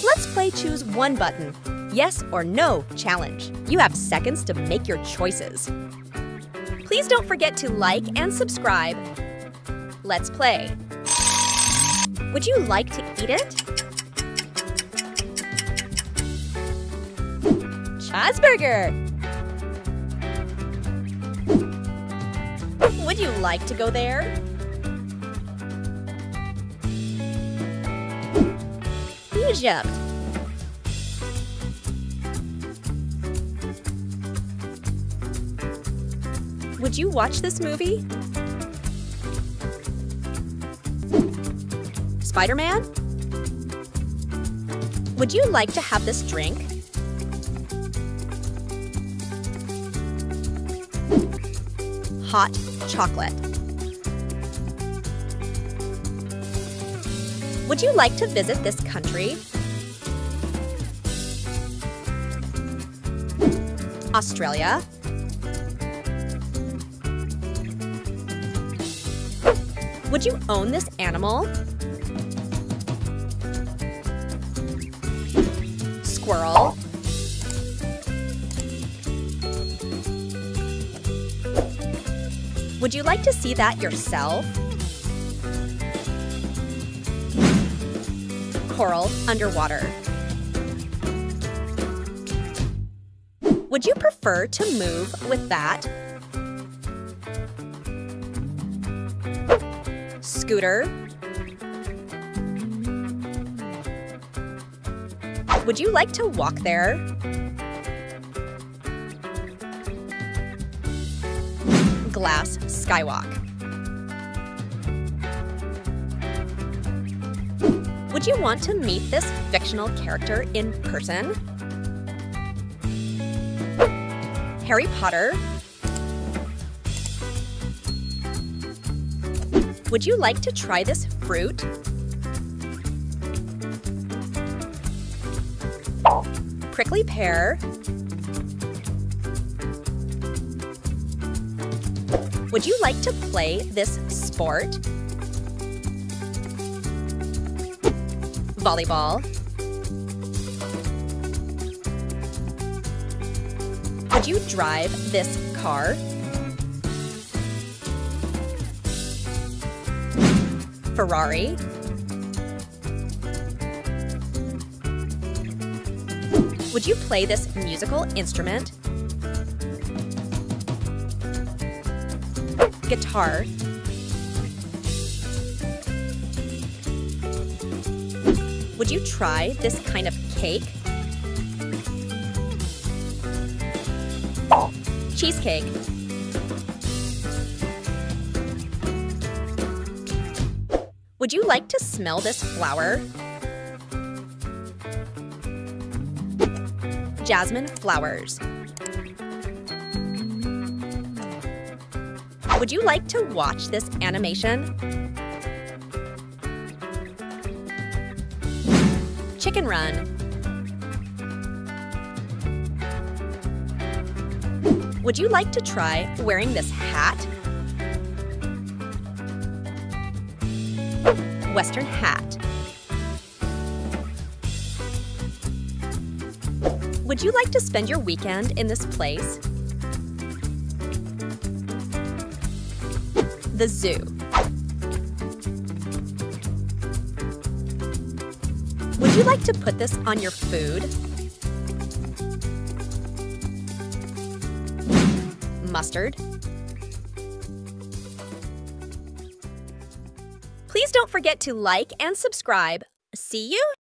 Let's play Choose One Button, Yes or No challenge. You have seconds to make your choices. Please don't forget to like and subscribe. Let's play. Would you like to eat it? Cheeseburger! Would you like to go there? Egypt. Would you watch this movie? Spider-Man? Would you like to have this drink? Hot chocolate. Would you like to visit this country? Australia? Would you own this animal? Squirrel? Would you like to see that yourself? Coral underwater. Would you prefer to move with that? Scooter? Would you like to walk there? Glass skywalk. Would you want to meet this fictional character in person? Harry Potter? Would you like to try this fruit? Prickly pear? Would you like to play this sport? Volleyball? Would you drive this car? Ferrari? Would you play this musical instrument? Guitar? Would you try this kind of cake? Cheesecake? Would you like to smell this flower? Jasmine flowers. Would you like to watch this animation? Chicken Run. Would you like to try wearing this hat? Western hat. Would you like to spend your weekend in this place? The zoo. Would you like to put this on your food? Mustard. Please don't forget to like and subscribe. See you